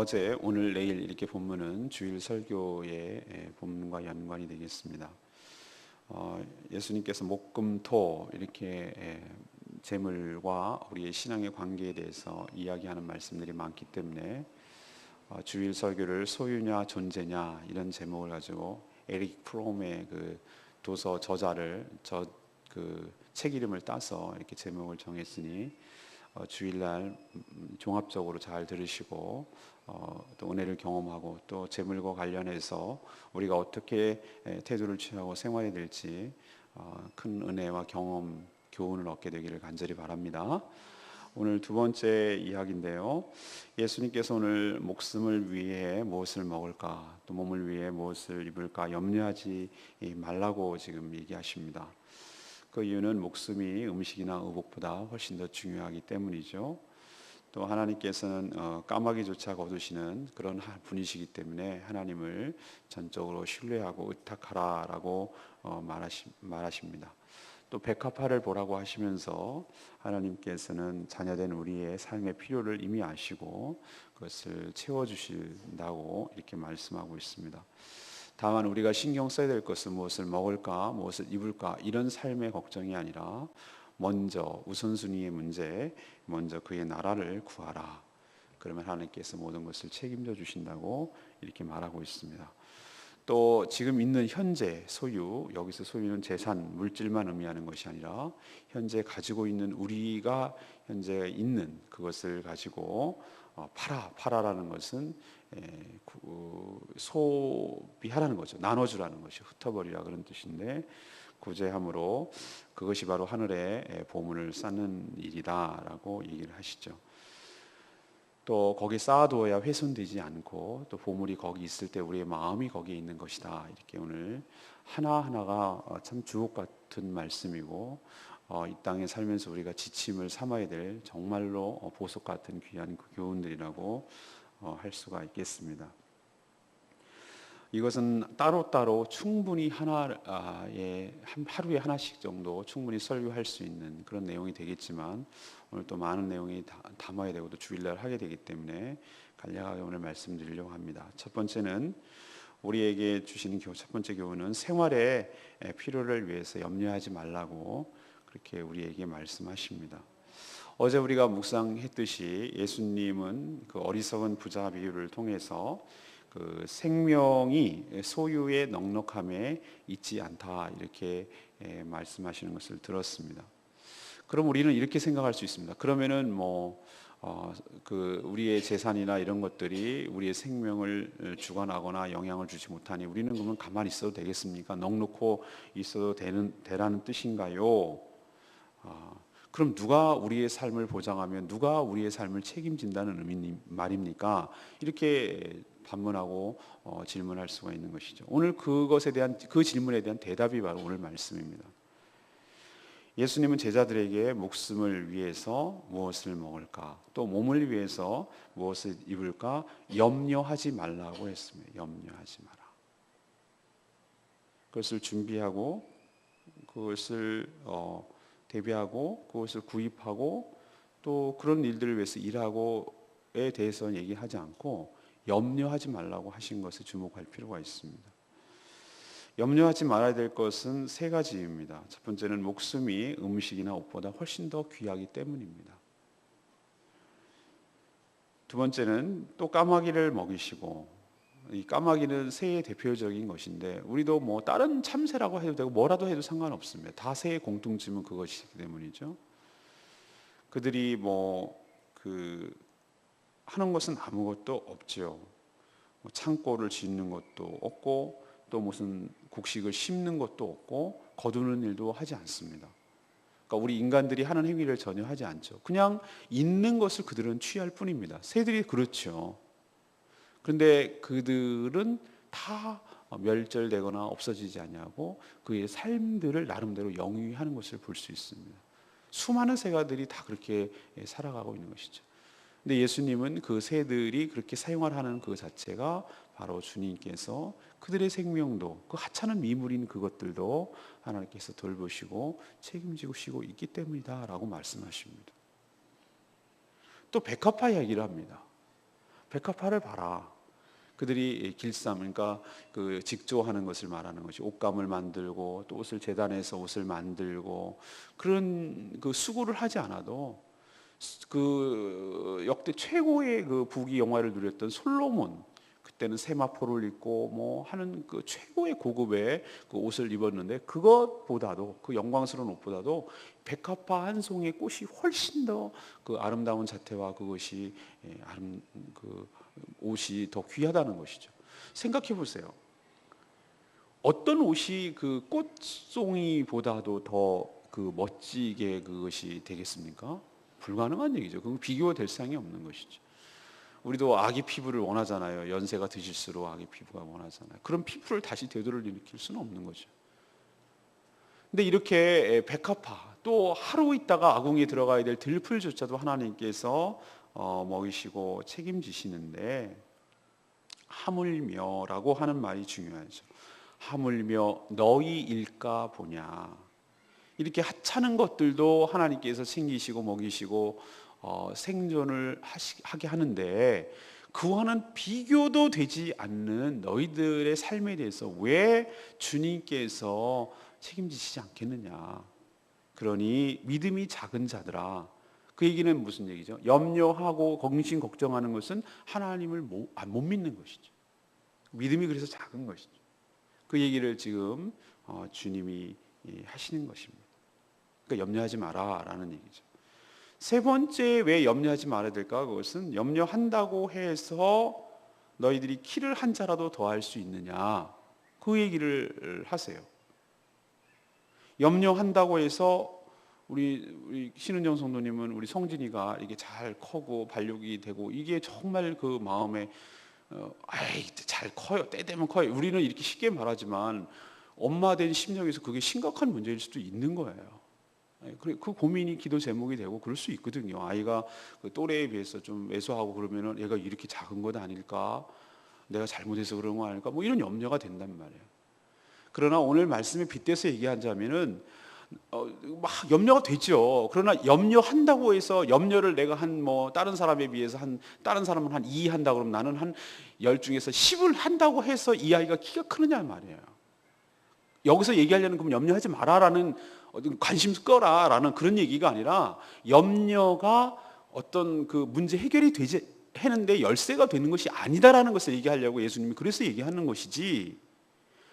어제, 오늘, 내일 이렇게 본문은 주일 설교의 본문과 연관이 되겠습니다. 예수님께서 목, 금, 토 이렇게 재물과 우리의 신앙의 관계에 대해서 이야기하는 말씀들이 많기 때문에 주일 설교를 소유냐 존재냐 이런 제목을 가지고 에릭 프롬의 그 도서 저자를 그 책 이름을 따서 이렇게 제목을 정했으니 주일날 종합적으로 잘 들으시고 또 은혜를 경험하고 또 재물과 관련해서 우리가 어떻게 태도를 취하고 생활해야 될지 큰 은혜와 경험, 교훈을 얻게 되기를 간절히 바랍니다. 오늘 두 번째 이야기인데요. 예수님께서 오늘 목숨을 위해 무엇을 먹을까, 또 몸을 위해 무엇을 입을까 염려하지 말라고 지금 얘기하십니다. 그 이유는 목숨이 음식이나 의복보다 훨씬 더 중요하기 때문이죠. 또 하나님께서는 까마귀조차 거두시는 그런 분이시기 때문에 하나님을 전적으로 신뢰하고 의탁하라라고 말하십니다. 또 백합화를 보라고 하시면서 하나님께서는 자녀된 우리의 삶의 필요를 이미 아시고 그것을 채워주신다고 이렇게 말씀하고 있습니다. 다만 우리가 신경 써야 될 것은 무엇을 먹을까, 무엇을 입을까 이런 삶의 걱정이 아니라 먼저 우선순위의 문제, 먼저 그의 나라를 구하라. 그러면 하나님께서 모든 것을 책임져 주신다고 이렇게 말하고 있습니다. 또 지금 있는 현재 소유, 여기서 소유는 재산, 물질만 의미하는 것이 아니라 현재 가지고 있는 우리가 현재 있는 그것을 가지고 팔아라는 것은 소비하라는 거죠. 나눠주라는 것이 흩어버리라 그런 뜻인데 구제함으로 그것이 바로 하늘에 보물을 쌓는 일이다라고 얘기를 하시죠. 또 거기 쌓아두어야 훼손되지 않고 또 보물이 거기 있을 때 우리의 마음이 거기에 있는 것이다. 이렇게 오늘 하나하나가 참 주옥 같은 말씀이고 이 땅에 살면서 우리가 지침을 삼아야 될 정말로 보석 같은 귀한 그 교훈들이라고 할 수가 있겠습니다. 이것은 따로따로 충분히 하루에 하나씩 정도 충분히 설교할 수 있는 그런 내용이 되겠지만 오늘 또 많은 내용이 담아야 되고 또 주일날 하게 되기 때문에 간략하게 오늘 말씀드리려고 합니다. 첫 번째는 우리에게 주시는 첫 번째 교훈은 생활의 필요를 위해서 염려하지 말라고 그렇게 우리에게 말씀하십니다. 어제 우리가 묵상했듯이 예수님은 그 어리석은 부자 비유를 통해서 그 생명이 소유의 넉넉함에 있지 않다 이렇게 말씀하시는 것을 들었습니다. 그럼 우리는 이렇게 생각할 수 있습니다. 그러면은 그 우리의 재산이나 이런 것들이 우리의 생명을 주관하거나 영향을 주지 못하니 우리는 그러면 가만히 있어도 되겠습니까? 넉넉고 있어도 되라는 뜻인가요? 그럼 누가 우리의 삶을 보장하면 누가 우리의 삶을 책임진다는 말입니까? 이렇게 반문하고 질문할 수가 있는 것이죠. 오늘 그것에 대한 그 질문에 대한 대답이 바로 오늘 말씀입니다. 예수님은 제자들에게 목숨을 위해서 무엇을 먹을까, 또 몸을 위해서 무엇을 입을까 염려하지 말라고 했습니다. 염려하지 마라. 그것을 준비하고 그것을 대비하고 그것을 구입하고 또 그런 일들을 위해서 일하고에 대해서는 얘기하지 않고 염려하지 말라고 하신 것에 주목할 필요가 있습니다. 염려하지 말아야 될 것은 세 가지입니다. 첫 번째는 목숨이 음식이나 옷보다 훨씬 더 귀하기 때문입니다. 두 번째는 또 까마귀를 먹이시고, 이 까마귀는 새의 대표적인 것인데 우리도 뭐 다른 참새라고 해도 되고 뭐라도 해도 상관없습니다. 다 새의 공통점은 그것이기 때문이죠. 그들이 하는 것은 아무것도 없지요. 창고를 짓는 것도 없고 또 무슨 곡식을 심는 것도 없고 거두는 일도 하지 않습니다. 그러니까 우리 인간들이 하는 행위를 전혀 하지 않죠. 그냥 있는 것을 그들은 취할 뿐입니다. 새들이 그렇죠. 그런데 그들은 다 멸절되거나 없어지지 않냐고 그의 삶들을 나름대로 영위하는 것을 볼 수 있습니다. 수많은 새가들이 다 그렇게 살아가고 있는 것이죠. 근데 예수님은 그 새들이 그렇게 사용하는 그 자체가 바로 주님께서 그들의 생명도 그 하찮은 미물인 그것들도 하나님께서 돌보시고 책임지고 있기 때문이다 라고 말씀하십니다. 또 백합화 이야기를 합니다. 백합화를 봐라. 그들이 길쌈, 그러니까 그 직조하는 것을 말하는 것이, 옷감을 만들고 또 옷을 재단해서 옷을 만들고, 그런 그 수고를 하지 않아도 그 역대 최고의 그 부귀 영화를 누렸던 솔로몬, 그때는 세마포를 입고 뭐 하는 그 최고의 고급의 그 옷을 입었는데, 그것보다도, 그 영광스러운 옷보다도 백합화 한 송이의 꽃이 훨씬 더 그 아름다운 자태와 그것이 그 옷이 더 귀하다는 것이죠. 생각해 보세요. 어떤 옷이 그 꽃송이보다도 더 그 멋지게 그것이 되겠습니까? 불가능한 얘기죠. 그건 비교가 될 상이 없는 것이죠. 우리도 아기 피부를 원하잖아요. 연세가 드실수록 아기 피부가 원하잖아요. 그런 피부를 다시 되돌릴 수는 없는 거죠. 근데 이렇게 백합화, 또 하루 있다가 아궁이에 들어가야 될 들풀조차도 하나님께서 먹이시고 책임지시는데, 하물며라고 하는 말이 중요하죠. 하물며 너희 일까 보냐. 이렇게 하찮은 것들도 하나님께서 챙기시고 먹이시고 생존을 하게 하는데, 그와는 비교도 되지 않는 너희들의 삶에 대해서 왜 주님께서 책임지시지 않겠느냐. 그러니 믿음이 작은 자들아. 그 얘기는 무슨 얘기죠? 염려하고 근심 걱정하는 것은 하나님을 못 믿는 것이죠. 믿음이 그래서 작은 것이죠. 그 얘기를 지금 주님이 하시는 것입니다. 그러니까 염려하지 마라라는 얘기죠. 세 번째, 왜 염려하지 말아야 될까? 그것은 염려한다고 해서 너희들이 키를 한 자라도 더할 수 있느냐, 그 얘기를 하세요. 염려한다고 해서 우리 신은정 성도님은 우리 성진이가 이게 잘 커고 발육이 되고 이게 정말 그 마음에 아이 잘 커요, 때 되면 커요. 우리는 이렇게 쉽게 말하지만 엄마 된 심령에서 그게 심각한 문제일 수도 있는 거예요. 그 고민이 기도 제목이 되고 그럴 수 있거든요. 아이가 그 또래에 비해서 좀 왜소하고 그러면은 얘가 이렇게 작은 것 아닐까, 내가 잘못해서 그런 거 아닐까, 뭐 이런 염려가 된단 말이에요. 그러나 오늘 말씀에 빗대서 얘기하자면은 막 염려가 되죠. 그러나 염려한다고 해서 염려를 내가 다른 사람에 비해서 다른 사람은 한 2 한다 그러면 나는 한 10 중에서 10을 한다고 해서 이 아이가 키가 크느냐 말이에요. 여기서 얘기하려는 그럼 염려하지 마라라는, 관심 꺼라라는 그런 얘기가 아니라, 염려가 어떤 그 문제 해결이 되지 했는데 열쇠가 되는 것이 아니다라는 것을 얘기하려고 예수님이 그래서 얘기하는 것이지,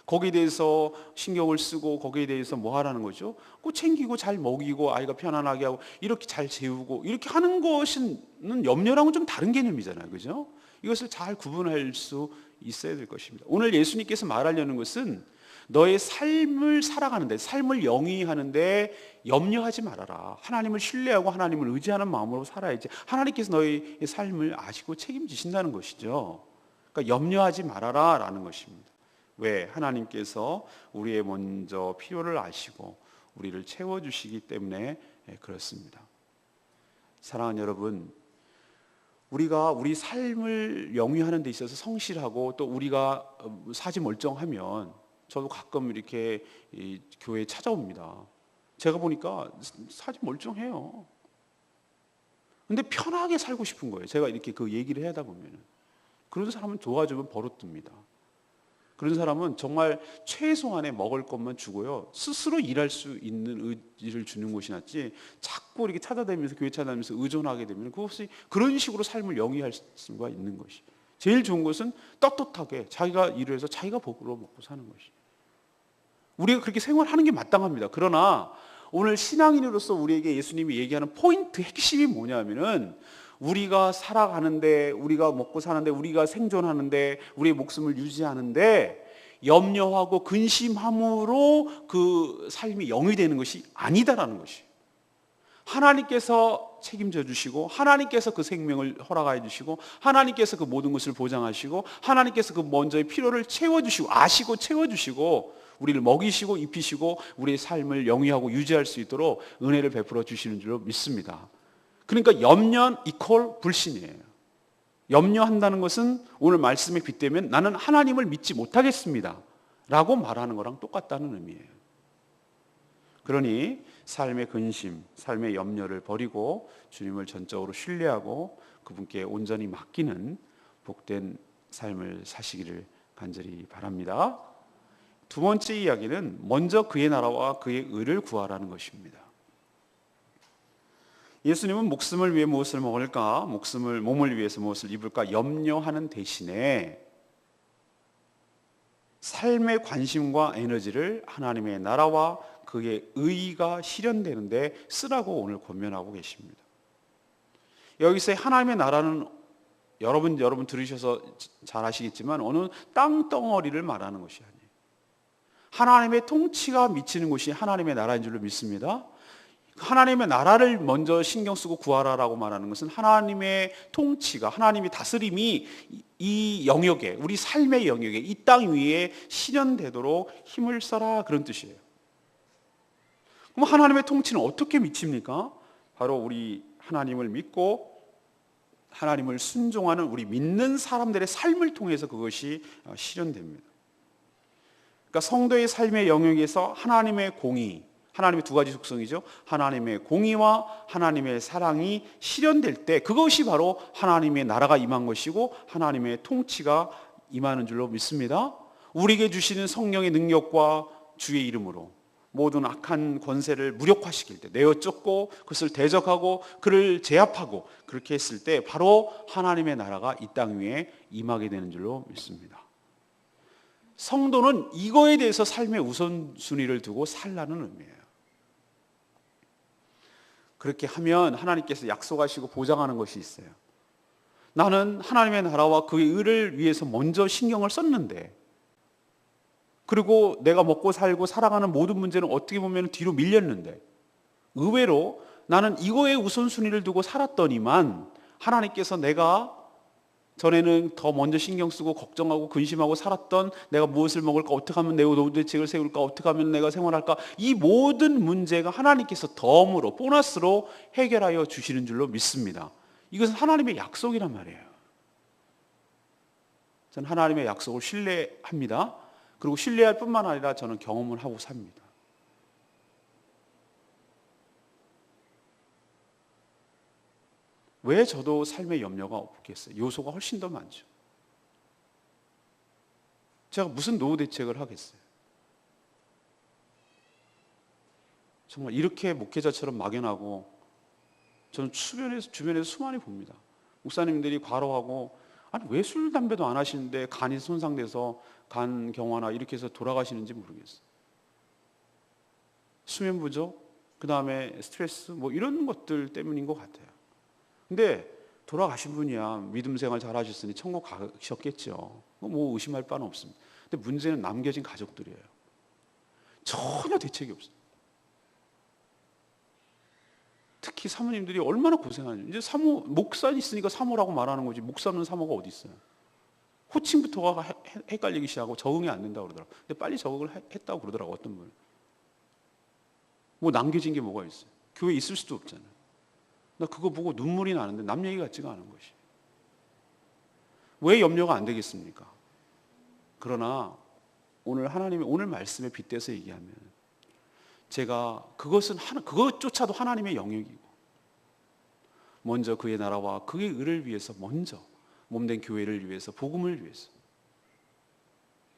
거기에 대해서 신경을 쓰고 거기에 대해서 뭐 하라는 거죠? 꼭 챙기고 잘 먹이고 아이가 편안하게 하고 이렇게 잘 재우고 이렇게 하는 것은 염려랑은 좀 다른 개념이잖아요. 그죠? 이것을 잘 구분할 수 있어야 될 것입니다. 오늘 예수님께서 말하려는 것은 너의 삶을 살아가는데, 삶을 영위하는데 염려하지 말아라. 하나님을 신뢰하고 하나님을 의지하는 마음으로 살아야지 하나님께서 너의 삶을 아시고 책임지신다는 것이죠. 그러니까 염려하지 말아라 라는 것입니다. 왜? 하나님께서 우리의 먼저 필요를 아시고 우리를 채워주시기 때문에 그렇습니다. 사랑하는 여러분, 우리가 우리 삶을 영위하는 데 있어서 성실하고 또 우리가 사지멀쩡하면, 저도 가끔 이렇게 교회에 찾아옵니다. 제가 보니까 사지멀쩡해요. 근데 편하게 살고 싶은 거예요. 제가 이렇게 그 얘기를 하다 보면. 그런 사람은 도와주면 버릇듭니다. 그런 사람은 정말 최소한의 먹을 것만 주고요, 스스로 일할 수 있는 의지를 주는 것이 낫지, 자꾸 이렇게 찾아다니면서 교회 찾아다니면서 의존하게 되면 그것이 그런 식으로 삶을 영위할 수가 있는 것이. 제일 좋은 것은 떳떳하게 자기가 일을 해서 자기가 복으로 먹고 사는 것이. 우리가 그렇게 생활하는 게 마땅합니다. 그러나 오늘 신앙인으로서 우리에게 예수님이 얘기하는 포인트, 핵심이 뭐냐면은, 우리가 살아가는데, 우리가 먹고 사는데, 우리가 생존하는데, 우리의 목숨을 유지하는데 염려하고 근심함으로 그 삶이 영위되는 것이 아니다라는 것이. 하나님께서 책임져 주시고, 하나님께서 그 생명을 허락해 주시고, 하나님께서 그 모든 것을 보장하시고, 하나님께서 그 먼저의 필요를 채워주시고, 아시고 채워주시고, 우리를 먹이시고 입히시고 우리의 삶을 영위하고 유지할 수 있도록 은혜를 베풀어 주시는 줄로 믿습니다. 그러니까 염려 이퀄 불신이에요. 염려한다는 것은 오늘 말씀에 빗대면 나는 하나님을 믿지 못하겠습니다 라고 말하는 거랑 똑같다는 의미예요. 그러니 삶의 근심, 삶의 염려를 버리고 주님을 전적으로 신뢰하고 그분께 온전히 맡기는 복된 삶을 사시기를 간절히 바랍니다. 두 번째 이야기는 먼저 그의 나라와 그의 의를 구하라는 것입니다. 예수님은 목숨을 위해 무엇을 먹을까, 몸을 위해서 무엇을 입을까 염려하는 대신에 삶의 관심과 에너지를 하나님의 나라와 그의 의가 실현되는데 쓰라고 오늘 권면하고 계십니다. 여기서 하나님의 나라는 여러분 들으셔서 잘 아시겠지만 어느 땅덩어리를 말하는 것이 아니에요. 하나님의 통치가 미치는 곳이 하나님의 나라인 줄로 믿습니다. 하나님의 나라를 먼저 신경 쓰고 구하라라고 말하는 것은 하나님의 통치가, 하나님의 다스림이 이 영역에, 우리 삶의 영역에, 이 땅 위에 실현되도록 힘을 써라, 그런 뜻이에요. 그럼 하나님의 통치는 어떻게 미칩니까? 바로 우리 하나님을 믿고 하나님을 순종하는 우리 믿는 사람들의 삶을 통해서 그것이 실현됩니다. 그러니까 성도의 삶의 영역에서 하나님의 공의, 하나님의 두 가지 속성이죠. 하나님의 공의와 하나님의 사랑이 실현될 때 그것이 바로 하나님의 나라가 임한 것이고 하나님의 통치가 임하는 줄로 믿습니다. 우리에게 주시는 성령의 능력과 주의 이름으로 모든 악한 권세를 무력화시킬 때, 내어 쫓고 그것을 대적하고 그를 제압하고 그렇게 했을 때 바로 하나님의 나라가 이 땅 위에 임하게 되는 줄로 믿습니다. 성도는 이거에 대해서 삶의 우선순위를 두고 살라는 의미예요. 그렇게 하면 하나님께서 약속하시고 보장하는 것이 있어요. 나는 하나님의 나라와 그의 의를 위해서 먼저 신경을 썼는데, 그리고 내가 먹고 살고 살아가는 모든 문제는 어떻게 보면 뒤로 밀렸는데, 의외로 나는 이거에 우선순위를 두고 살았더니만 하나님께서 내가 전에는 더 먼저 신경 쓰고 걱정하고 근심하고 살았던 내가 무엇을 먹을까, 어떻게 하면 내 노후 대책을 세울까, 어떻게 하면 내가 생활할까, 이 모든 문제가 하나님께서 덤으로, 보너스로 해결하여 주시는 줄로 믿습니다. 이것은 하나님의 약속이란 말이에요. 저는 하나님의 약속을 신뢰합니다. 그리고 신뢰할 뿐만 아니라 저는 경험을 하고 삽니다. 왜 저도 삶의 염려가 없겠어요? 요소가 훨씬 더 많죠. 제가 무슨 노후 대책을 하겠어요? 정말 이렇게 목회자처럼 막연하고, 저는 주변에서 수많이 봅니다. 목사님들이 과로하고, 아니 왜 술 담배도 안 하시는데 간이 손상돼서 간 경화나 이렇게 해서 돌아가시는지 모르겠어요. 수면 부족, 그 다음에 스트레스, 뭐 이런 것들 때문인 것 같아요. 근데 돌아가신 분이야 믿음 생활 잘 하셨으니 천국 가셨겠죠. 뭐 의심할 바는 없습니다. 근데 문제는 남겨진 가족들이에요. 전혀 대책이 없어요. 특히 사모님들이 얼마나 고생하는지. 이제 사모, 목사 있으니까 사모라고 말하는 거지, 목사 없는 사모가 어디 있어요. 호칭부터가 헷갈리기 시작하고 적응이 안 된다고 그러더라고요. 근데 빨리 적응을 했다고 그러더라고요, 어떤 분은. 뭐 남겨진 게 뭐가 있어요. 교회에 있을 수도 없잖아요. 나 그거 보고 눈물이 나는데 남 얘기 같지가 않은 것이. 왜 염려가 안 되겠습니까? 그러나 오늘 하나님의 오늘 말씀에 빗대서 얘기하면, 제가 그것조차도 하나님의 영역이고, 먼저 그의 나라와 그의 의를 위해서, 먼저 몸된 교회를 위해서, 복음을 위해서,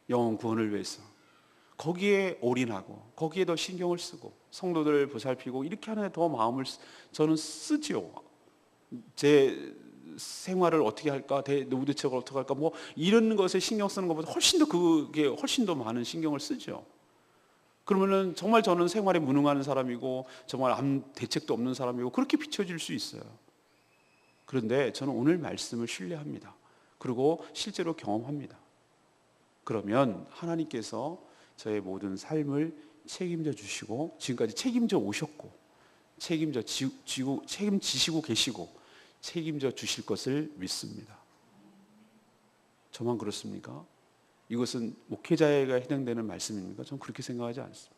영혼 구원을 위해서 거기에 올인하고 거기에 더 신경을 쓰고 성도들을 보살피고 이렇게 하는 데 더 마음을 저는 쓰지요. 제 생활을 어떻게 할까, 노후 대책을 어떻게 할까, 뭐 이런 것에 신경 쓰는 것보다 훨씬 더 많은 신경을 쓰죠. 그러면은 정말 저는 생활에 무능한 사람이고 정말 아무 대책도 없는 사람이고 그렇게 비춰질 수 있어요. 그런데 저는 오늘 말씀을 신뢰합니다. 그리고 실제로 경험합니다. 그러면 하나님께서 저의 모든 삶을 책임져 주시고, 지금까지 책임져 오셨고, 책임지시고 계시고, 책임져 주실 것을 믿습니다. 저만 그렇습니까? 이것은 목회자에게 해당되는 말씀입니까? 저는 그렇게 생각하지 않습니다.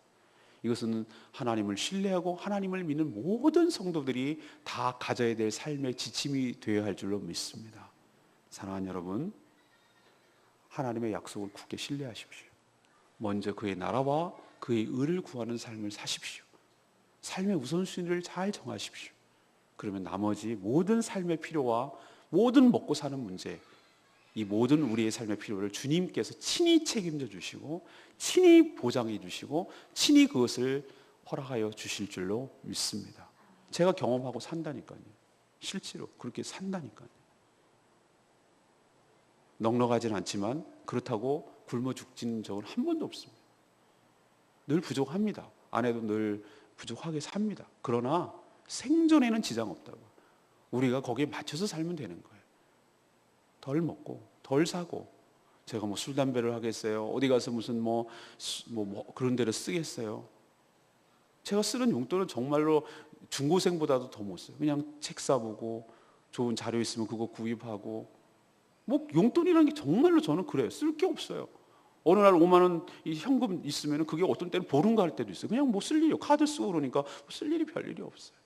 이것은 하나님을 신뢰하고 하나님을 믿는 모든 성도들이 다 가져야 될 삶의 지침이 되어야 할 줄로 믿습니다. 사랑하는 여러분, 하나님의 약속을 굳게 신뢰하십시오. 먼저 그의 나라와 그의 의를 구하는 삶을 사십시오. 삶의 우선순위를 잘 정하십시오. 그러면 나머지 모든 삶의 필요와 모든 먹고 사는 문제, 이 모든 우리의 삶의 필요를 주님께서 친히 책임져 주시고 친히 보장해 주시고 친히 그것을 허락하여 주실 줄로 믿습니다. 제가 경험하고 산다니까요. 실제로 그렇게 산다니까요. 넉넉하진 않지만 그렇다고 굶어 죽지는 적은 한 번도 없습니다. 늘 부족합니다. 아내도 늘 부족하게 삽니다. 그러나 생존에는 지장 없다고. 우리가 거기에 맞춰서 살면 되는 거예요. 덜 먹고 덜 사고, 제가 뭐 술 담배를 하겠어요? 어디 가서 무슨 뭐 그런 데를 쓰겠어요? 제가 쓰는 용돈은 정말로 중고생보다도 더 못 써요. 그냥 책 사보고 좋은 자료 있으면 그거 구입하고, 뭐 용돈이라는 게 정말로 저는 그래요. 쓸 게 없어요. 어느 날 5만 원 현금 있으면 그게 어떤 때는 보름 갈 때도 있어요. 그냥 뭐 쓸 일이, 카드 쓰고 그러니까 쓸 일이 별 일이 없어요.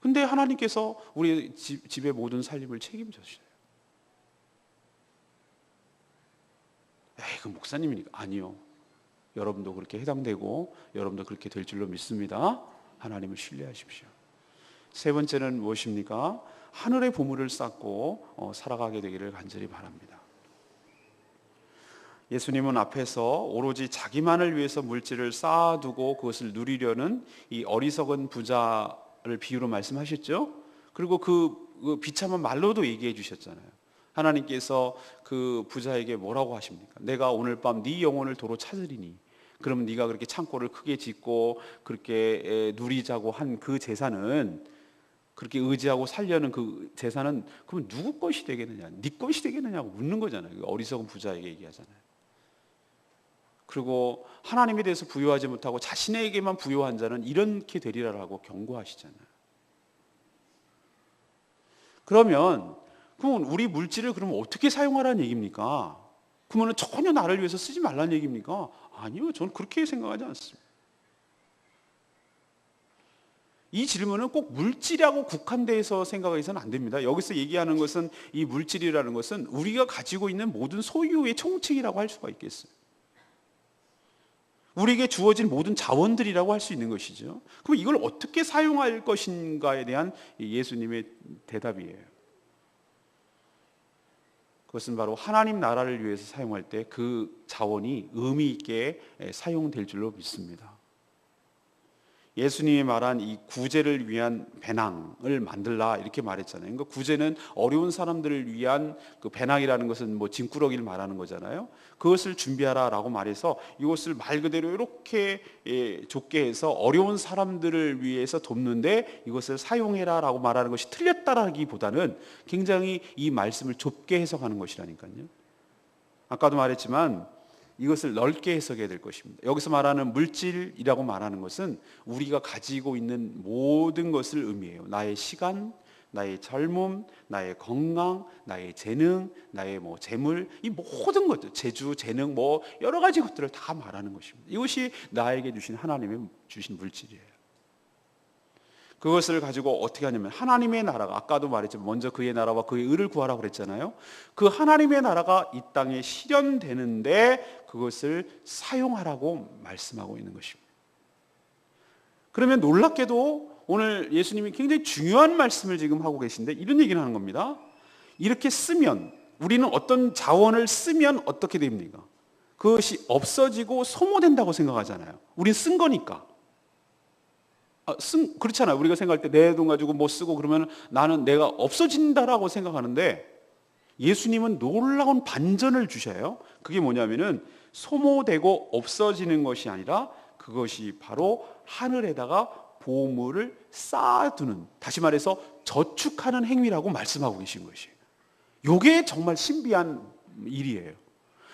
근데 하나님께서 우리 집의 모든 살림을 책임져 주셔요. 에이, 그 목사님이니까. 아니요. 여러분도 그렇게 해당되고 여러분도 그렇게 될 줄로 믿습니다. 하나님을 신뢰하십시오. 세 번째는 무엇입니까? 하늘의 보물을 쌓고 살아가게 되기를 간절히 바랍니다. 예수님은 앞에서 오로지 자기만을 위해서 물질을 쌓아두고 그것을 누리려는 이 어리석은 부자를 비유로 말씀하셨죠. 그리고 그 비참한 말로도 얘기해 주셨잖아요. 하나님께서 그 부자에게 뭐라고 하십니까? 내가 오늘 밤 네 영혼을 도로 찾으리니, 그러면 네가 그렇게 창고를 크게 짓고 그렇게 누리자고 한 그 재산은, 그렇게 의지하고 살려는 그 재산은 그러면 누구 것이 되겠느냐? 네 것이 되겠느냐고 묻는 거잖아요. 어리석은 부자에게 얘기하잖아요. 그리고 하나님에 대해서 부여하지 못하고 자신에게만 부여한 자는 이렇게 되리라라고 경고하시잖아요. 그러면 우리 물질을 그러면 어떻게 사용하라는 얘기입니까? 그러면 전혀 나를 위해서 쓰지 말라는 얘기입니까? 아니요, 저는 그렇게 생각하지 않습니다. 이 질문은 꼭 물질하고 국한돼서 생각해서는 안 됩니다. 여기서 얘기하는 것은, 이 물질이라는 것은 우리가 가지고 있는 모든 소유의 총칭이라고 할 수가 있겠어요. 우리에게 주어진 모든 자원들이라고 할 수 있는 것이죠. 그럼 이걸 어떻게 사용할 것인가에 대한 예수님의 대답이에요. 그것은 바로 하나님 나라를 위해서 사용할 때 그 자원이 의미 있게 사용될 줄로 믿습니다. 예수님이 말한 이 구제를 위한 배낭을 만들라, 이렇게 말했잖아요. 그러니까 구제는 어려운 사람들을 위한 그 배낭이라는 것은 뭐 짐꾸러기를 말하는 거잖아요. 그것을 준비하라라고 말해서 이것을 말 그대로 이렇게 좁게 해서 어려운 사람들을 위해서 돕는데 이것을 사용해라라고 말하는 것이 틀렸다라기보다는 굉장히 이 말씀을 좁게 해석하는 것이라니까요. 아까도 말했지만 이것을 넓게 해석해야 될 것입니다. 여기서 말하는 물질이라고 말하는 것은 우리가 가지고 있는 모든 것을 의미해요. 나의 시간, 나의 젊음, 나의 건강, 나의 재능, 나의 뭐 재물, 이 모든 것들, 재주, 재능, 뭐 여러 가지 것들을 다 말하는 것입니다. 이것이 나에게 주신, 하나님의 주신 물질이에요. 그것을 가지고 어떻게 하냐면, 하나님의 나라가, 아까도 말했지만 먼저 그의 나라와 그의 의를 구하라고 그랬잖아요. 그 하나님의 나라가 이 땅에 실현되는데 그것을 사용하라고 말씀하고 있는 것입니다. 그러면 놀랍게도 오늘 예수님이 굉장히 중요한 말씀을 지금 하고 계신데 이런 얘기를 하는 겁니다. 이렇게 쓰면, 우리는 어떤 자원을 쓰면 어떻게 됩니까? 그것이 없어지고 소모된다고 생각하잖아요. 우린 쓴 거니까. 그렇잖아요. 우리가 생각할 때 내 돈 가지고 뭐 쓰고 그러면 나는 내가 없어진다라고 생각하는데, 예수님은 놀라운 반전을 주셔요. 그게 뭐냐면은 소모되고 없어지는 것이 아니라 그것이 바로 하늘에다가 보물을 쌓아두는, 다시 말해서 저축하는 행위라고 말씀하고 계신 것이에요. 이게 정말 신비한 일이에요.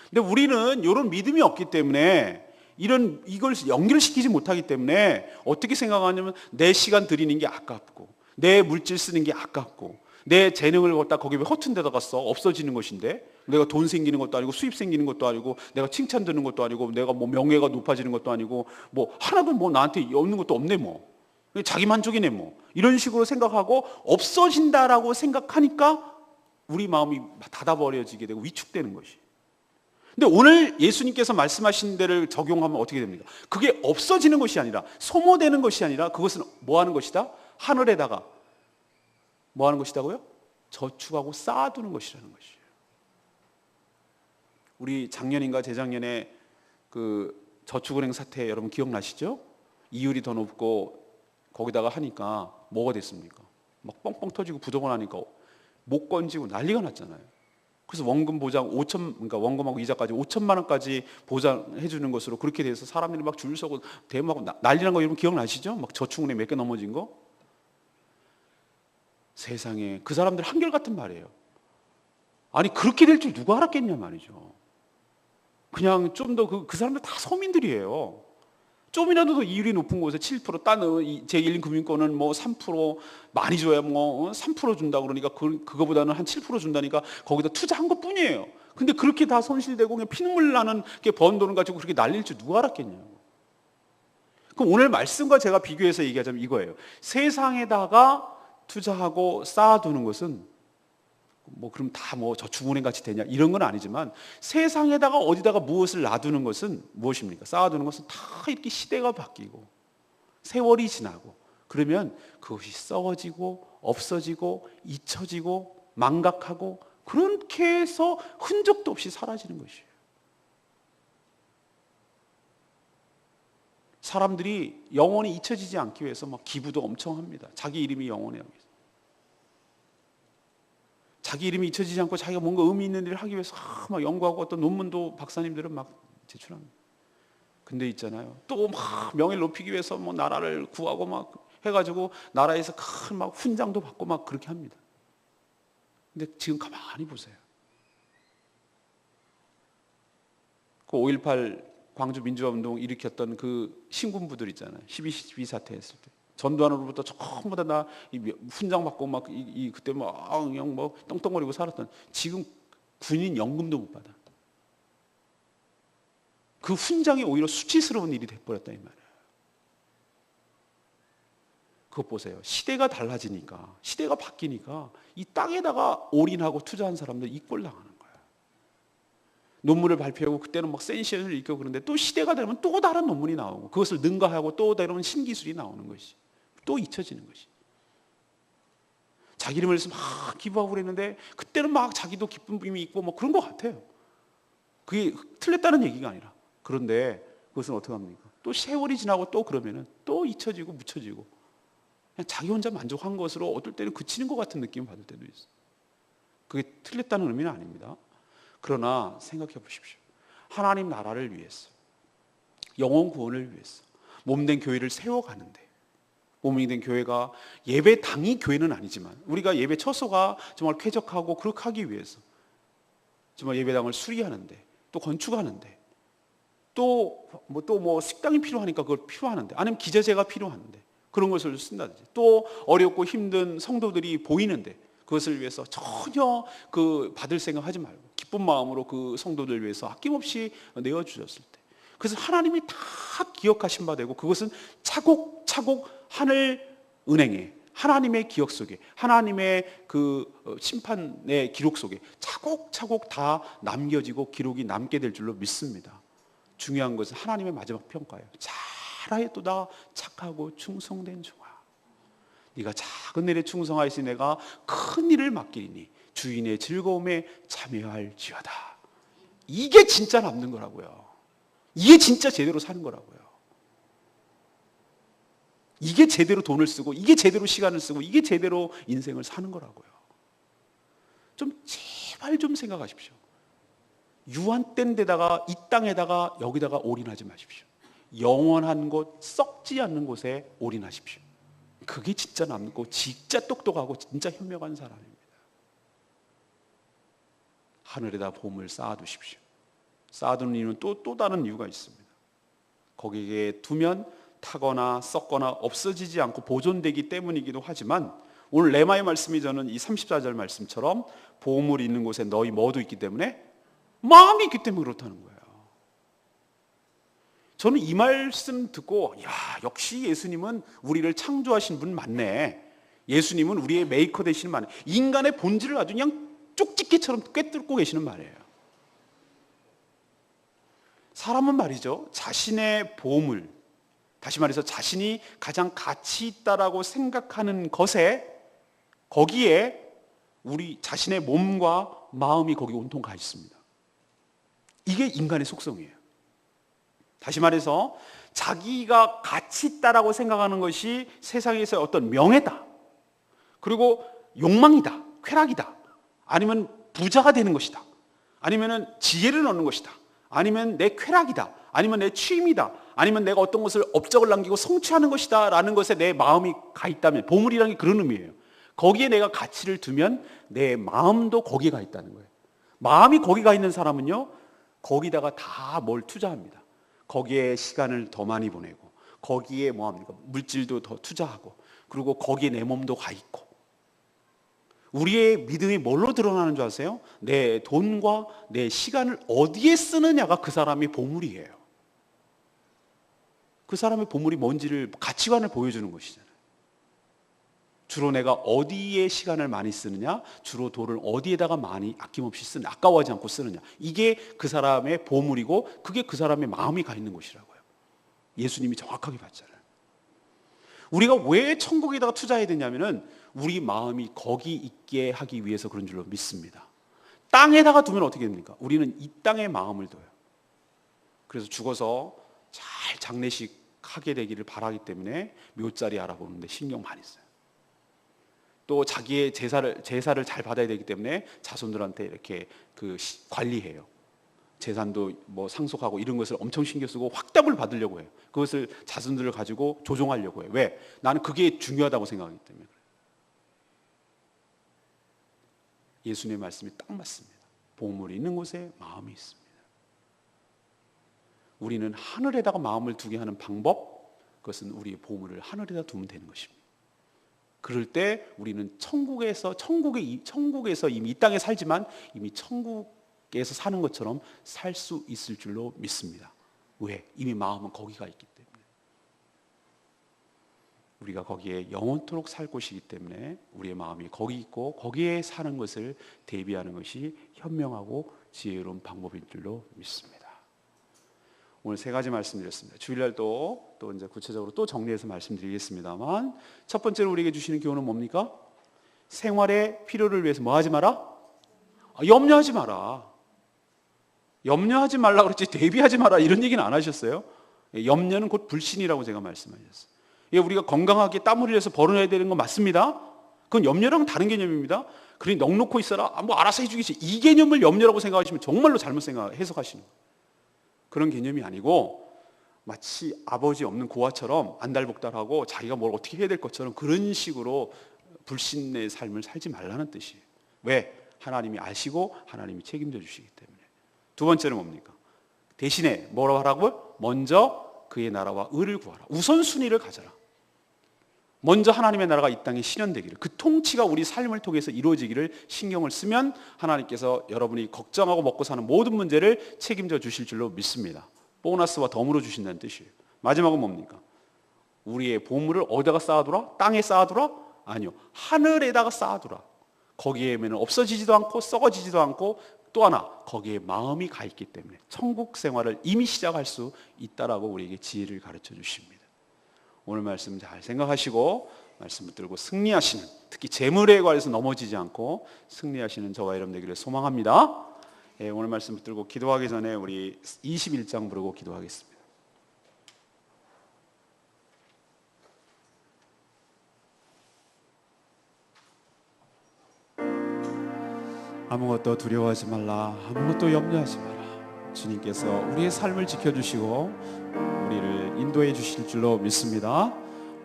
근데 우리는 이런 믿음이 없기 때문에, 이걸 연결시키지 못하기 때문에 어떻게 생각하냐면, 내 시간 들이는 게 아깝고, 내 물질 쓰는 게 아깝고, 내 재능을 갖다 거기에 허튼 데다가 써, 없어지는 것인데, 내가 돈 생기는 것도 아니고 수입 생기는 것도 아니고 내가 칭찬 듣는 것도 아니고 내가 뭐 명예가 높아지는 것도 아니고 뭐 하나도 뭐 나한테 없는 것도 없네, 뭐 자기 만족이네, 뭐 이런 식으로 생각하고 없어진다라고 생각하니까 우리 마음이 닫아버려지게 되고 위축되는 것이. 근데 오늘 예수님께서 말씀하신 데를 적용하면 어떻게 됩니까? 그게 없어지는 것이 아니라, 소모되는 것이 아니라, 그것은 뭐 하는 것이다? 하늘에다가 뭐 하는 것이다고요? 저축하고 쌓아두는 것이라는 것이에요. 우리 작년인가 재작년에 그 저축은행 사태 여러분 기억나시죠? 이율이 더 높고 거기다가 하니까 뭐가 됐습니까? 막 뻥뻥 터지고 부도가 나니까 못 건지고 난리가 났잖아요. 그래서 원금 보장 5천, 그러니까 원금하고 이자까지 5천만 원까지 보장해 주는 것으로 그렇게 돼서 사람들이 막 줄 서고 대모하고 난리 난 거 여러분 기억나시죠? 막 저축은행 몇 개 넘어진 거? 세상에 그 사람들 한결같은 말이에요. 아니 그렇게 될 줄 누가 알았겠냐 말이죠. 그냥 좀 더 그 사람들 다 서민들이에요. 좀이라도 더 이율이 높은 곳에 7% 다른 제1인 금융권은 뭐 3% 많이 줘야 뭐 3% 준다 그러니까 그거보다는 한 7% 준다니까 거기다 투자한 것 뿐이에요. 근데 그렇게 다 손실되고 그냥 피눈물 나는 게 번 돈을 가지고 그렇게 날릴 줄 누가 알았겠냐고. 그럼 오늘 말씀과 제가 비교해서 얘기하자면 이거예요. 세상에다가 투자하고 쌓아두는 것은 뭐 그럼 다 뭐 저축은행 같이 되냐 이런 건 아니지만 세상에다가 어디다가 무엇을 놔두는 것은 무엇입니까? 쌓아두는 것은 다 이렇게 시대가 바뀌고 세월이 지나고 그러면 그것이 썩어지고 없어지고 잊혀지고 망각하고 그렇게 해서 흔적도 없이 사라지는 것이에요. 사람들이 영원히 잊혀지지 않기 위해서 막 기부도 엄청 합니다. 자기 이름이 영원히 하기 위해서. 자기 이름이 잊혀지지 않고 자기가 뭔가 의미 있는 일을 하기 위해서 막 연구하고 어떤 논문도 박사님들은 막 제출합니다. 근데 있잖아요. 또 막 명예를 높이기 위해서 뭐 나라를 구하고 막 해가지고 나라에서 큰 막 훈장도 받고 막 그렇게 합니다. 근데 지금 가만히 보세요. 그 5.18 광주 민주화 운동 일으켰던 그 신군부들 있잖아요. 12.12 사태 했을 때. 전두환으로부터 전부 다 나 훈장 받고 막 그때 막 그냥 뭐 떵떵거리고 살았던 지금 군인 연금도 못 받아. 그 훈장이 오히려 수치스러운 일이 돼버렸다 이 말이에요. 그것 보세요. 시대가 달라지니까 시대가 바뀌니까 이 땅에다가 올인하고 투자한 사람들 이 꼴 당하는 거예요. 논문을 발표하고 그때는 막 센세이션을 일으키고 그런데 또 시대가 되면 또 다른 논문이 나오고 그것을 능가하고 또 다른 신기술이 나오는 것이 또 잊혀지는 것이. 자기 이름을 해서 막 기부하고 그랬는데 그때는 막 자기도 기쁨이 있고 뭐 그런 것 같아요. 그게 틀렸다는 얘기가 아니라. 그런데 그것은 어떻게 합니까? 또 세월이 지나고 또 그러면은 또 잊혀지고 묻혀지고 그냥 자기 혼자 만족한 것으로 어떨 때는 그치는 것 같은 느낌을 받을 때도 있어요. 그게 틀렸다는 의미는 아닙니다. 그러나 생각해 보십시오. 하나님 나라를 위해서 영혼 구원을 위해서 몸된 교회를 세워가는데 몸이 된 교회가 예배당이 교회는 아니지만 우리가 예배 처소가 정말 쾌적하고 그렇게 하기 위해서 정말 예배당을 수리하는데 또 건축하는데 또 뭐 식당이 필요하니까 그걸 필요하는데 아니면 기저제가 필요한데 그런 것을 쓴다든지 또 어렵고 힘든 성도들이 보이는데 그것을 위해서 전혀 그 받을 생각하지 말고 기쁜 마음으로 그 성도들 위해서 아낌없이 내어주셨을 때 그래서 하나님이 다 기억하신 바 되고 그것은 차곡차곡 하늘 은행에 하나님의 기억 속에 하나님의 그 심판의 기록 속에 차곡차곡 다 남겨지고 기록이 남게 될 줄로 믿습니다. 중요한 것은 하나님의 마지막 평가예요. 잘하였도다 착하고 충성된 종아 네가 작은 일에 충성하였으니 내가 큰 일을 맡기리니 주인의 즐거움에 참여할지어다. 이게 진짜 남는 거라고요. 이게 진짜 제대로 사는 거라고요. 이게 제대로 돈을 쓰고 이게 제대로 시간을 쓰고 이게 제대로 인생을 사는 거라고요. 좀 제발 좀 생각하십시오. 유한된 데다가 이 땅에다가 여기다가 올인하지 마십시오. 영원한 곳 썩지 않는 곳에 올인하십시오. 그게 진짜 남고 진짜 똑똑하고 진짜 현명한 사람입니다. 하늘에다 보물 쌓아두십시오. 쌓아두는 이유는 또 다른 이유가 있습니다. 거기에 두면 타거나 썩거나 없어지지 않고 보존되기 때문이기도 하지만 오늘 레마의 말씀이 저는 이 34절 말씀처럼 보물이 있는 곳에 너희 뭐도 있기 때문에 마음이 있기 때문에 그렇다는 거예요. 저는 이 말씀 듣고 야 역시 예수님은 우리를 창조하신 분 맞네. 예수님은 우리의 메이커 되시는 분 맞네. 인간의 본질을 아주 그냥 쪽집게처럼 꿰뚫고 계시는 말이에요. 사람은 말이죠 자신의 보물 다시 말해서 자신이 가장 가치 있다라고 생각하는 것에 거기에 우리 자신의 몸과 마음이 거기 온통 가 있습니다. 이게 인간의 속성이에요. 다시 말해서 자기가 가치 있다라고 생각하는 것이 세상에서 어떤 명예다, 그리고 욕망이다, 쾌락이다, 아니면 부자가 되는 것이다, 아니면 지혜를 얻는 것이다, 아니면 내 쾌락이다, 아니면 내 취미다, 아니면 내가 어떤 것을 업적을 남기고 성취하는 것이다 라는 것에 내 마음이 가 있다면, 보물이라는 게 그런 의미예요. 거기에 내가 가치를 두면 내 마음도 거기에 가 있다는 거예요. 마음이 거기 가 있는 사람은요, 거기다가 다 뭘 투자합니다. 거기에 시간을 더 많이 보내고, 거기에 뭐합니까? 물질도 더 투자하고, 그리고 거기에 내 몸도 가 있고. 우리의 믿음이 뭘로 드러나는 줄 아세요? 내 돈과 내 시간을 어디에 쓰느냐가 그 사람의 보물이에요. 그 사람의 보물이 뭔지를, 가치관을 보여주는 것이잖아요. 주로 내가 어디에 시간을 많이 쓰느냐, 주로 돈을 어디에다가 많이 아낌없이 쓰느냐, 아까워하지 않고 쓰느냐, 이게 그 사람의 보물이고, 그게 그 사람의 마음이 가 있는 것이라고요. 예수님이 정확하게 봤잖아요. 우리가 왜 천국에다가 투자해야 되냐면은 우리 마음이 거기 있게 하기 위해서 그런 줄로 믿습니다. 땅에다가 두면 어떻게 됩니까? 우리는 이 땅에 마음을 둬요. 그래서 죽어서 잘 장례식 하게 되기를 바라기 때문에 묘자리 알아보는데 신경 많이 써요. 또 자기의 제사를 잘 받아야 되기 때문에 자손들한테 이렇게 관리해요. 재산도 뭐 상속하고 이런 것을 엄청 신경 쓰고 확답을 받으려고 해요. 그것을 자손들을 가지고 조종하려고 해요. 왜? 나는 그게 중요하다고 생각하기 때문에 그래요. 예수님의 말씀이 딱 맞습니다. 보물이 있는 곳에 마음이 있습니다. 우리는 하늘에다가 마음을 두게 하는 방법, 그것은 우리의 보물을 하늘에다 두면 되는 것입니다. 그럴 때 우리는 천국에서 이미 이 땅에 살지만 이미 천국에서 사는 것처럼 살 수 있을 줄로 믿습니다. 왜? 이미 마음은 거기가 있기 때문에. 우리가 거기에 영원토록 살 곳이기 때문에 우리의 마음이 거기 있고 거기에 사는 것을 대비하는 것이 현명하고 지혜로운 방법인 줄로 믿습니다. 오늘 세 가지 말씀드렸습니다. 주일날 또 이제 구체적으로 또 정리해서 말씀드리겠습니다만, 첫 번째로 우리에게 주시는 교훈은 뭡니까? 생활의 필요를 위해서 뭐 하지 마라? 염려하지 마라. 염려하지 말라 그랬지 대비하지 마라 이런 얘기는 안 하셨어요? 염려는 곧 불신이라고 제가 말씀하셨어요. 우리가 건강하게 땀 흘려서 벌어내야 되는 건 맞습니다. 그건 염려랑은 다른 개념입니다. 그러니 넉놓고 있어라, 뭐 알아서 해주겠지, 이 개념을 염려라고 생각하시면 정말로 잘못 해석하시는 거예요. 그런 개념이 아니고 마치 아버지 없는 고아처럼 안달복달하고 자기가 뭘 어떻게 해야 될 것처럼 그런 식으로 불신의 삶을 살지 말라는 뜻이에요. 왜? 하나님이 아시고 하나님이 책임져 주시기 때문에. 두 번째는 뭡니까? 대신에 뭐라고 하라고요? 먼저 그의 나라와 의를 구하라. 우선순위를 가져라. 먼저 하나님의 나라가 이 땅에 실현되기를, 그 통치가 우리 삶을 통해서 이루어지기를 신경을 쓰면 하나님께서 여러분이 걱정하고 먹고 사는 모든 문제를 책임져 주실 줄로 믿습니다. 보너스와 덤으로 주신다는 뜻이에요. 마지막은 뭡니까? 우리의 보물을 어디다가 쌓아두라? 땅에 쌓아두라? 아니요, 하늘에다가 쌓아두라. 거기에는 없어지지도 않고 썩어지지도 않고, 또 하나 거기에 마음이 가 있기 때문에 천국 생활을 이미 시작할 수 있다라고 우리에게 지혜를 가르쳐 주십니다. 오늘 말씀 잘 생각하시고 말씀 붙들고 승리하시는, 특히 재물에 관해서 넘어지지 않고 승리하시는 저와 여러분 되기를 소망합니다. 오늘 말씀 붙들고 기도하기 전에 우리 21장 부르고 기도하겠습니다. 아무것도 두려워하지 말라, 아무것도 염려하지 마라. 주님께서 우리의 삶을 지켜주시고 우리를 인도해 주실 줄로 믿습니다.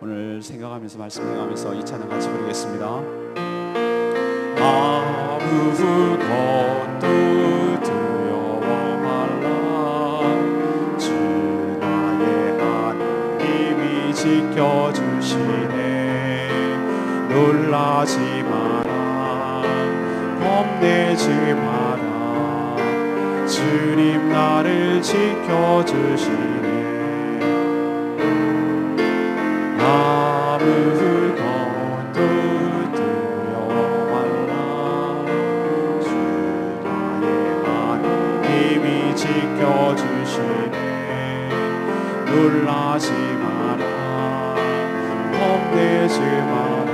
오늘 생각하면서 말씀해가면서 이 찬양 같이 부르겠습니다. 아무것도 두려워 말라, 주 나의 하나님이 지켜주시네. 놀라지 마라, 겁내지 마라, 주님 나를 지켜주시네. 아무것도 두려워 말라, 주 나의 하나님이 지켜주시네. 놀라지 마라, 겁내지 마라,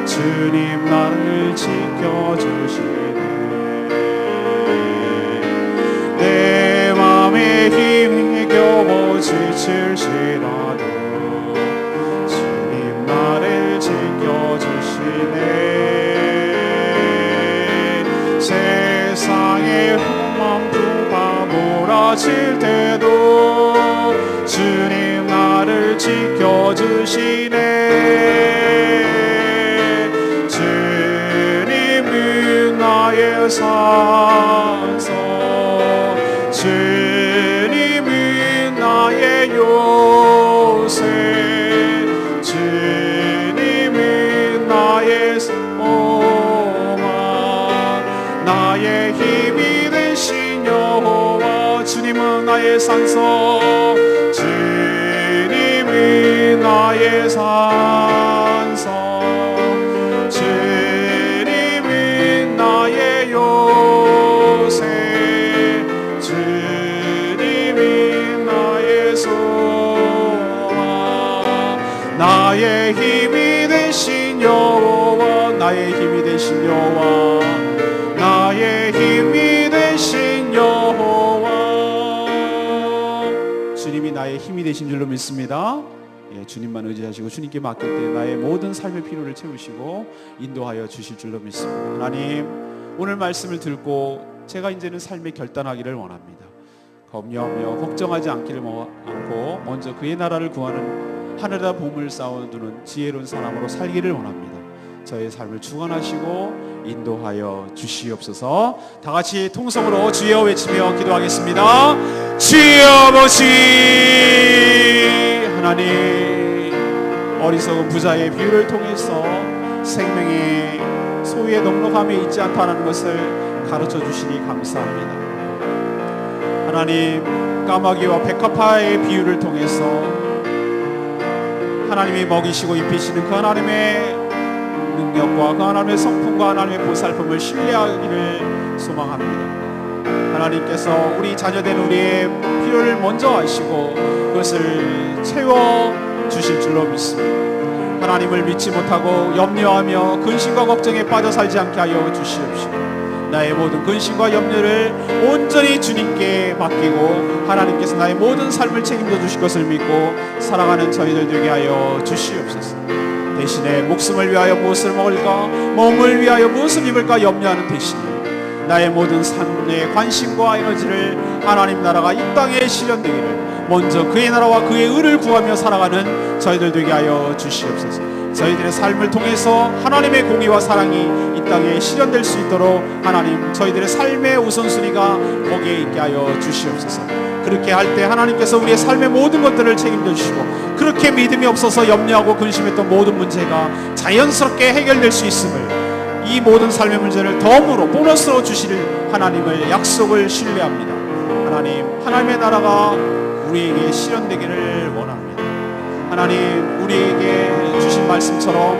주님 나를 지켜주시네. 세상의 흑암투가 몰아칠 때도 주님 나를 지켜주시네. 주님은 나의 산성, 주님은 나의 요새, 주님은 나의 소망, 나의 힘이 되신 여호와. 주님은 나의 산성, 주님은 나의 산성, 주님은 나의 요새, 주님은 나의 소망, 나의 힘이 되신 여호와. 나의 힘이 되신 여호와, 나의 힘이 되신 여호와. 주님이 나의 힘이 되신 줄로 믿습니다. 주님만 의지하시고 주님께 맡길 때 나의 모든 삶의 필요를 채우시고 인도하여 주실 줄로 믿습니다. 하나님, 오늘 말씀을 듣고 제가 이제는 삶에 결단하기를 원합니다. 염려하며 걱정하지 않기를 않고 먼저 그의 나라를 구하는 하늘에다 보물 쌓아두는 지혜로운 사람으로 살기를 원합니다. 저의 삶을 주관하시고 인도하여 주시옵소서. 다 같이 통성으로 주여 외치며 기도하겠습니다. 주여 아버지, 하나님, 어리석은 부자의 비유를 통해서 생명의 소유의 넉넉함에 있지 않다는 것을 가르쳐 주시니 감사합니다. 하나님, 까마귀와 백합화의 비유를 통해서 하나님이 먹이시고 입히시는 그 하나님의 능력과 그 하나님의 성품과 하나님의 보살핌을 신뢰하기를 소망합니다. 하나님께서 우리 자녀된 우리의 필요를 먼저 아시고 그것을 채워주실 줄로 믿습니다. 하나님을 믿지 못하고 염려하며 근심과 걱정에 빠져 살지 않게 하여 주시옵시고 나의 모든 근심과 염려를 온전히 주님께 맡기고 하나님께서 나의 모든 삶을 책임져 주실 것을 믿고 살아가는 저희들 되게 하여 주시옵소서. 대신에 목숨을 위하여 무엇을 먹을까, 몸을 위하여 무엇을 입을까 염려하는 대신에 나의 모든 삶의 관심과 에너지를 하나님 나라가 이 땅에 실현되기를 먼저 그의 나라와 그의 의를 구하며 살아가는 저희들 되게 하여 주시옵소서. 저희들의 삶을 통해서 하나님의 공의와 사랑이 이 땅에 실현될 수 있도록 하나님, 저희들의 삶의 우선순위가 거기에 있게 하여 주시옵소서. 그렇게 할 때 하나님께서 우리의 삶의 모든 것들을 책임져 주시고 그렇게 믿음이 없어서 염려하고 근심했던 모든 문제가 자연스럽게 해결될 수 있음을, 이 모든 삶의 문제를 덤으로 보너스로 주실 하나님을 약속을 신뢰합니다. 하나님, 하나님의 나라가 우리에게 실현되기를 원합니다. 하나님, 우리에게 주신 말씀처럼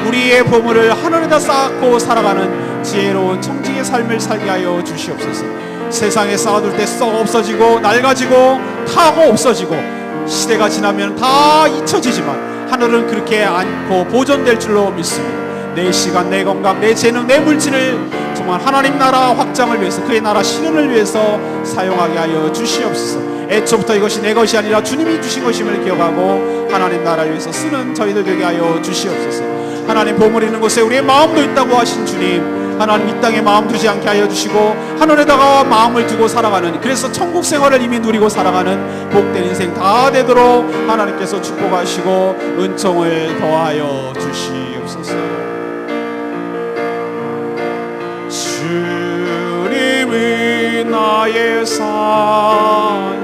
우리의 보물을 하늘에다 쌓고 살아가는 지혜로운 청지기의 삶을 살게 하여 주시옵소서. 세상에 쌓아둘 때 썩 없어지고 낡아지고 타고 없어지고 시대가 지나면 다 잊혀지지만 하늘은 그렇게 않고 보존될 줄로 믿습니다. 내 시간, 내 건강, 내 재능, 내 물질을 정말 하나님 나라 확장을 위해서, 그의 나라 실현을 위해서 사용하게 하여 주시옵소서. 애초부터 이것이 내 것이 아니라 주님이 주신 것임을 기억하고 하나님 나라를 위해서 쓰는 저희들 되게 하여 주시옵소서. 하나님, 보물 있는 곳에 우리의 마음도 있다고 하신 주님, 하나님 이 땅에 마음 두지 않게 하여 주시고 하늘에다가 마음을 두고 살아가는, 그래서 천국 생활을 이미 누리고 살아가는 복된 인생 다 되도록 하나님께서 축복하시고 은총을 더하여 주시옵소서. 주님은 나의 산성,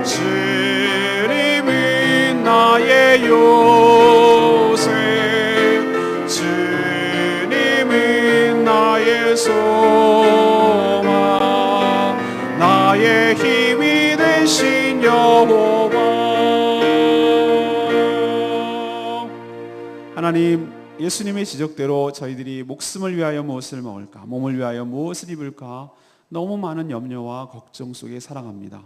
주님은 나의 요새, 주님은 나의 소망, 나의 힘이 되신 여호와. 하나님, 예수님의 지적대로 저희들이 목숨을 위하여 무엇을 먹을까, 몸을 위하여 무엇을 입을까 너무 많은 염려와 걱정 속에 살아갑니다.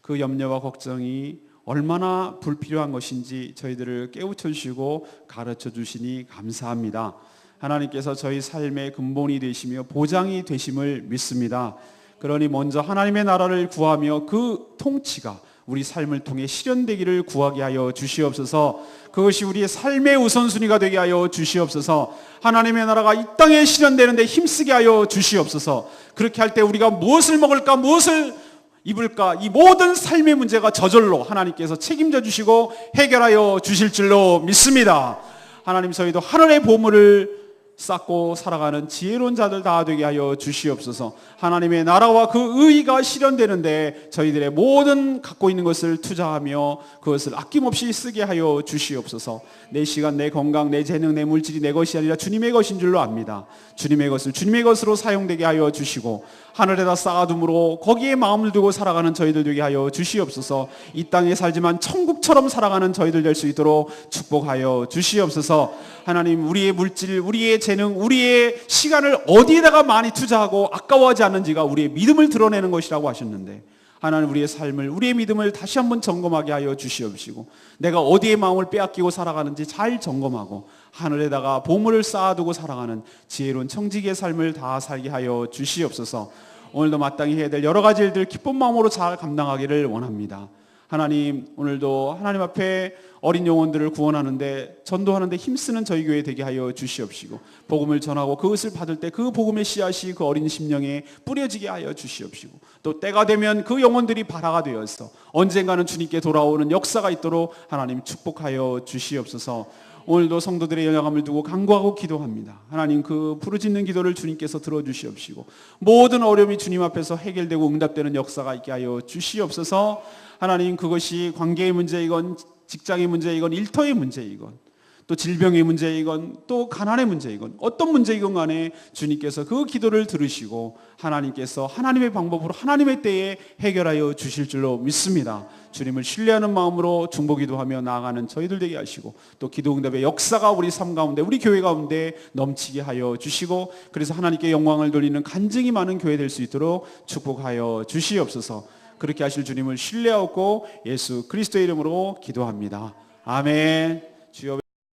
그 염려와 걱정이 얼마나 불필요한 것인지 저희들을 깨우쳐 주시고 가르쳐 주시니 감사합니다. 하나님께서 저희 삶의 근본이 되시며 보장이 되심을 믿습니다. 그러니 먼저 하나님의 나라를 구하며 그 통치가 우리 삶을 통해 실현되기를 구하게 하여 주시옵소서. 그것이 우리의 삶의 우선순위가 되게 하여 주시옵소서. 하나님의 나라가 이 땅에 실현되는데 힘쓰게 하여 주시옵소서. 그렇게 할 때 우리가 무엇을 먹을까, 무엇을 입을까, 이 모든 삶의 문제가 저절로 하나님께서 책임져 주시고 해결하여 주실 줄로 믿습니다. 하나님, 저희도 하늘의 보물을 쌓고 살아가는 지혜로운 자들 다 되게 하여 주시옵소서. 하나님의 나라와 그 의의가 실현되는데 저희들의 모든 갖고 있는 것을 투자하며 그것을 아낌없이 쓰게 하여 주시옵소서. 내 시간, 내 건강, 내 재능, 내 물질이 내 것이 아니라 주님의 것인 줄로 압니다. 주님의 것을 주님의 것으로 사용되게 하여 주시고 하늘에다 쌓아둠으로 거기에 마음을 두고 살아가는 저희들 되게 하여 주시옵소서. 이 땅에 살지만 천국처럼 살아가는 저희들 될 수 있도록 축복하여 주시옵소서. 하나님, 우리의 물질, 우리의 재능, 우리의 시간을 어디에다가 많이 투자하고 아까워하지 않는지가 우리의 믿음을 드러내는 것이라고 하셨는데, 하나님, 우리의 삶을, 우리의 믿음을 다시 한번 점검하게 하여 주시옵시고 내가 어디에 마음을 빼앗기고 살아가는지 잘 점검하고 하늘에다가 보물을 쌓아두고 살아가는 지혜로운 청지기의 삶을 다 살게 하여 주시옵소서. 오늘도 마땅히 해야 될 여러 가지 일들 기쁜 마음으로 잘 감당하기를 원합니다. 하나님, 오늘도 하나님 앞에 어린 영혼들을 구원하는데 전도하는데 힘쓰는 저희 교회 되게 하여 주시옵시고 복음을 전하고 그것을 받을 때 그 복음의 씨앗이 그 어린 심령에 뿌려지게 하여 주시옵시고 또 때가 되면 그 영혼들이 발화가 되어서 언젠가는 주님께 돌아오는 역사가 있도록 하나님 축복하여 주시옵소서. 오늘도 성도들의 영향함을 두고 간구하고 기도합니다. 하나님, 그 부르짖는 기도를 주님께서 들어주시옵시고 모든 어려움이 주님 앞에서 해결되고 응답되는 역사가 있게 하여 주시옵소서. 하나님, 그것이 관계의 문제이건 직장의 문제이건 일터의 문제이건 또 질병의 문제이건 또 가난의 문제이건 어떤 문제이건 간에 주님께서 그 기도를 들으시고 하나님께서 하나님의 방법으로 하나님의 때에 해결하여 주실 줄로 믿습니다. 주님을 신뢰하는 마음으로 중보기도하며 나아가는 저희들 되게 하시고 또 기도응답의 역사가 우리 삶 가운데 우리 교회 가운데 넘치게 하여 주시고 그래서 하나님께 영광을 돌리는 간증이 많은 교회 될 수 있도록 축복하여 주시옵소서. 그렇게 하실 주님을 신뢰하고 예수 그리스도의 이름으로 기도합니다. 아멘. 주여